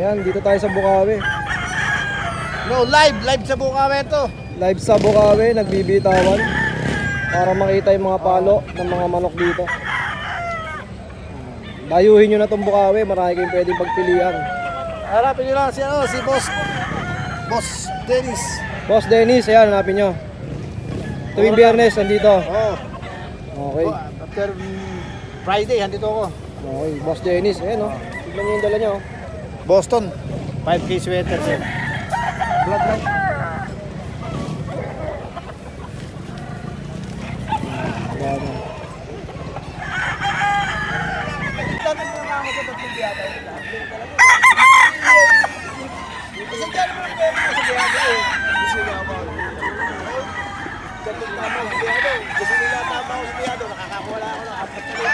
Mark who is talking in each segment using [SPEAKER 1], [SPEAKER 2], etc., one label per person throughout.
[SPEAKER 1] Ayan, dito tayo sa Bukawi.
[SPEAKER 2] No, live sa Bukawi to.
[SPEAKER 1] Live sa Bukawi, nagbibitawan para makita yung mga palo ng mga manok dito. Dayuhin nyo na itong Bukawi, marami kayong pwedeng pagpilian.
[SPEAKER 2] Harapin nyo lang si Boss Dennis.
[SPEAKER 1] Boss Dennis, ayan, hanapin nyo. Tuwing Biyernes, nandito.
[SPEAKER 2] Oo.
[SPEAKER 1] Okay.
[SPEAKER 2] After Friday, handito ako.
[SPEAKER 1] Okay, Boss Dennis, ayan o. Tignan nyo yung dala nyo.
[SPEAKER 2] Boston, 5K sweater sir. Blood light.
[SPEAKER 1] Ayan o.
[SPEAKER 2] Gusto nila tama ako sa biyado, nakakakuha ako ng 4 kilo.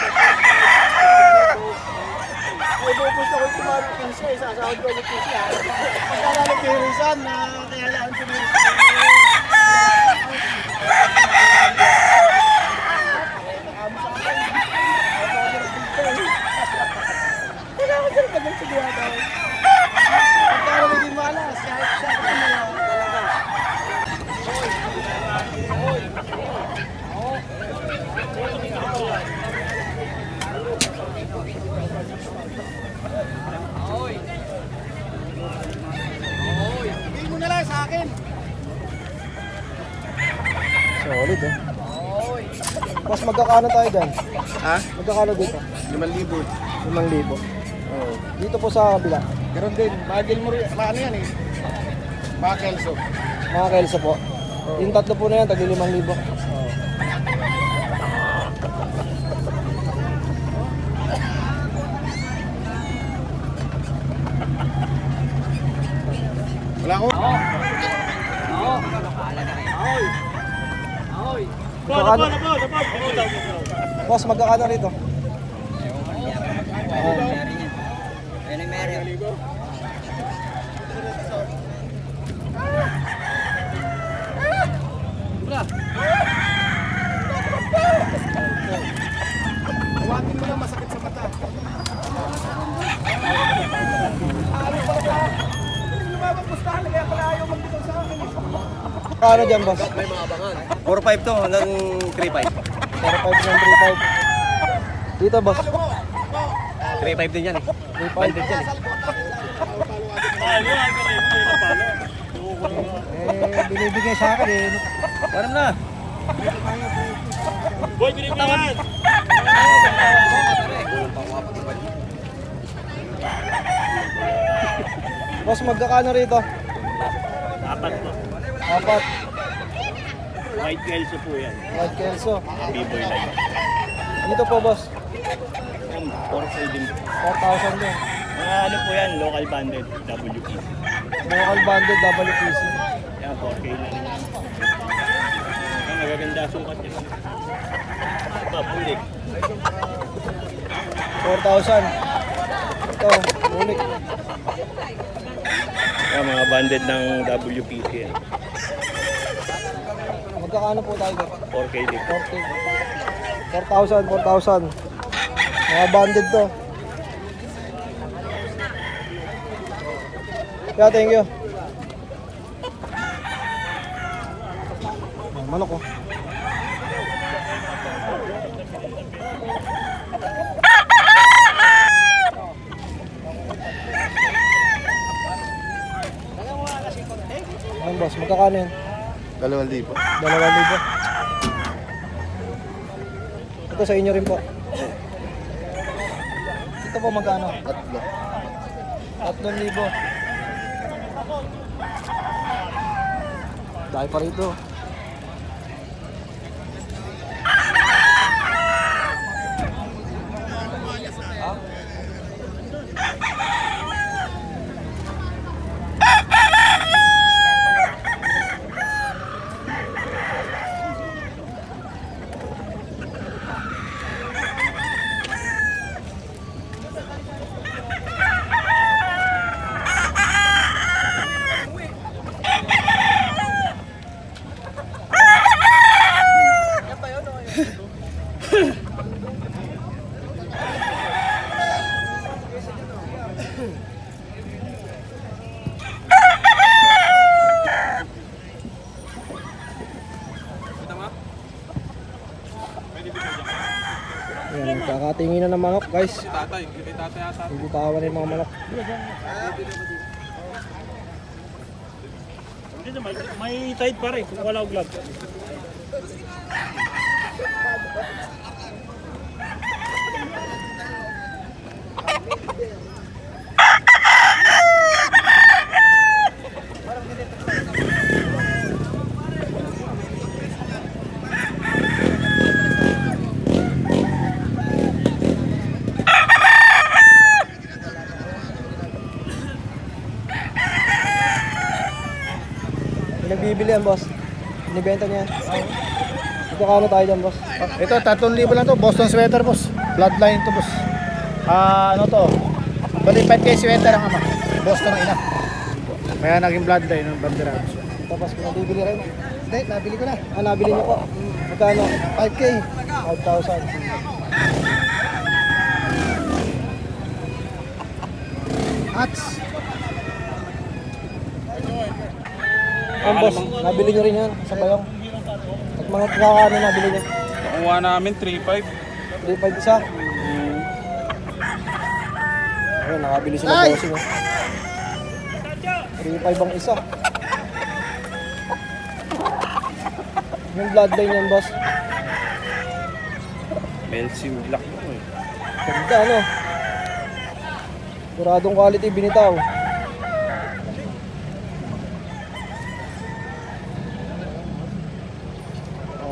[SPEAKER 2] Ay, bubus ako yung tumarap ng siya, isasahod ko ulit siya. Pagkalala pirisan na kaya lang pirisan. Kailangan ko rin pag sa biyado. Pagkalala hindi malas, kahit sa akin na lang talaga. Bigay mo na lang sa akin.
[SPEAKER 1] Solid o. Boss, magkakano tayo dyan?
[SPEAKER 2] Ha?
[SPEAKER 1] Magkakano dito?
[SPEAKER 2] 5,000.
[SPEAKER 1] 5,000.
[SPEAKER 2] Oo.
[SPEAKER 1] Dito po sa kabila.
[SPEAKER 2] Meron din, bagel mo rin. Ano yan eh? Bakelso.
[SPEAKER 1] Mga Kelso po. Yung tatlo po na yan, tagi 5,000.
[SPEAKER 2] Wala ko?
[SPEAKER 1] Magkakano? Boss, magkakano rito?
[SPEAKER 2] Huwagin mo lang, masakit sa mata. Lumabagpustahan na kaya pala ayaw magbitaw sa akin.
[SPEAKER 1] Magkano dyan, boss?
[SPEAKER 3] 4-5 to hanggang 3-5.
[SPEAKER 1] 4,500 ng 3,500. Dito, boss.
[SPEAKER 3] 3-5 din yan eh.
[SPEAKER 1] 3,500.
[SPEAKER 3] Bandit yan eh.
[SPEAKER 1] Binibigay sa akin eh.
[SPEAKER 3] Param na.
[SPEAKER 4] Boy, binibigyan!
[SPEAKER 1] Boss, magkakano rito?
[SPEAKER 4] 4 po.
[SPEAKER 1] 4.
[SPEAKER 4] White Kelso po yan.
[SPEAKER 1] White Kelso.
[SPEAKER 4] B-boy line.
[SPEAKER 1] Dito po, boss.
[SPEAKER 4] 4K din.
[SPEAKER 1] 4,000 din.
[SPEAKER 4] Mga ano po yan, local banded WP.
[SPEAKER 1] Local banded WPC.
[SPEAKER 4] Yan, 4K lang yan. Ang magaganda sukat yan. Ito, pulik.
[SPEAKER 1] 4,000. Ito, ulit.
[SPEAKER 4] Yan, mga banded ng WPC yan.
[SPEAKER 1] Magkakano po tayo dito?
[SPEAKER 4] 4K din.
[SPEAKER 1] 4,000, 4,000. Mga banded to. Yeah, thank you. Manok ko. Ayun, boss, magkakano yan?
[SPEAKER 2] 2,000.
[SPEAKER 1] 2,000. Ito sa inyo rin po. Ito po magkano? 3,000. Dahil pa rito. Patingin na ng manok, guys.
[SPEAKER 4] Tatay, kay tatay ata.
[SPEAKER 1] Bibitawan na yung mga manok.
[SPEAKER 4] Dito, may tide pa rin kung wala vlog.
[SPEAKER 1] Nagbibili yan, boss. Binibenta niya. Ito kano tayo dyan, boss?
[SPEAKER 2] Ito, 3,000 lang to. Boston sweater, boss. Bloodline to, boss. Ano to? Bali 5K sweater ang ama. Boston ang ina. Kaya naging bloodline ng bandera.
[SPEAKER 1] Tapos nabibili rin.
[SPEAKER 2] Hindi, nabili ko na.
[SPEAKER 1] Nabili niyo po. Magkano?
[SPEAKER 2] 5K.
[SPEAKER 1] 5,000.
[SPEAKER 2] Hats.
[SPEAKER 1] Yan, boss. Nabili niyo rin yan sa bayong. At mga kakano nabili niyo?
[SPEAKER 4] Nakuha namin 3.5.
[SPEAKER 1] 3,500 isa. Ayun, nakabili sila
[SPEAKER 2] Ay!
[SPEAKER 1] bossing. 3,500 ang isa. Yung bloodline yan, boss.
[SPEAKER 4] Melsim Black mo eh.
[SPEAKER 1] Ganda, ano? Kuradong quality, binitaw.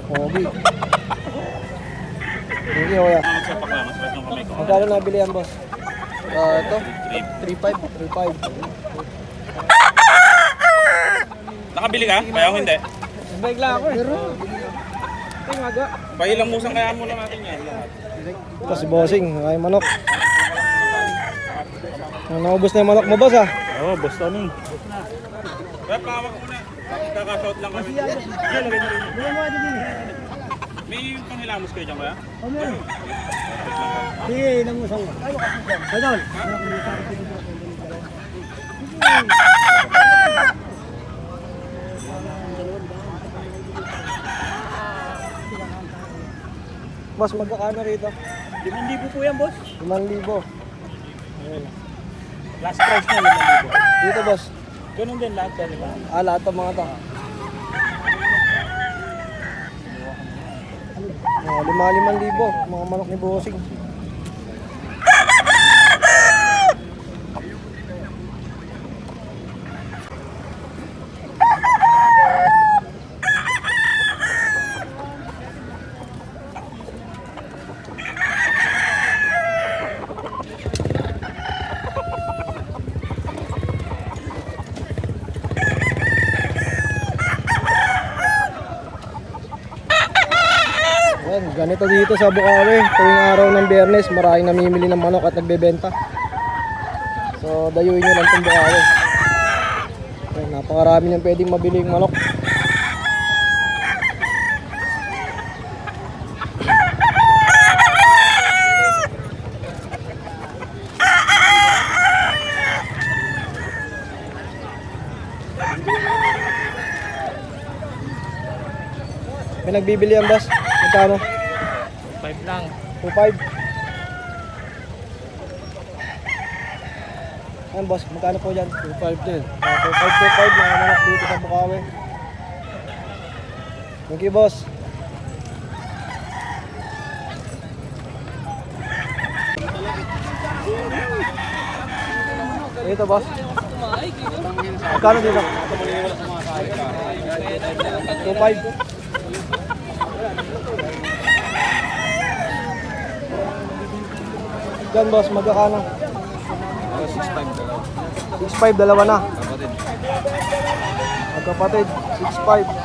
[SPEAKER 1] Pogi. Thank you, kuya.
[SPEAKER 4] Ano sa pakla, mas ng kamay ko.
[SPEAKER 1] Magkano nabili yan, boss? Ito? 3,500. 3,500.
[SPEAKER 4] Nakabili ka? Kaya ako hindi.
[SPEAKER 1] Bike lang ako eh. Ay, maga.
[SPEAKER 4] Pahilang musang kaya muna natin yan.
[SPEAKER 1] Ito si bossing, ay manok. Naubos na yung manok mo, boss, ah.
[SPEAKER 4] Oo, boss Tony. Kaya pawag muna. Kakashout lang kami. May panghilamos kayo dyan kaya?
[SPEAKER 2] Sige, ilang mo sa'yo. Idol.
[SPEAKER 1] Boss, magkakano rito?
[SPEAKER 4] 5,000 po yan, boss.
[SPEAKER 1] 5,000.
[SPEAKER 4] Last price na 5,000.
[SPEAKER 1] Dito, boss.
[SPEAKER 4] Ganun din lahat yan, di ba?
[SPEAKER 1] Lahat ng mga to. 5,000 mga manok ni bossing. Ayan, ganito dito sa Bukawi. Tuwing araw ng Biyernes, maraming namimili ng manok at nagbebenta. So, dayuin nyo lang itong Bukawi. Ayan, napakarami niyang pwedeng mabiling manok. May nagbibili yan, boss? Magkano?
[SPEAKER 4] 5 lang.
[SPEAKER 1] 2,500. Ayan, boss, magkano po dyan? 2,500 din. 2,500 mga manok dito sa Bukawi. Thank you, boss. Dito, boss. Magkano dito? 2,500. Yan, boss, magkakano? 6,500 dalawa na. Magkapatid, 6,500.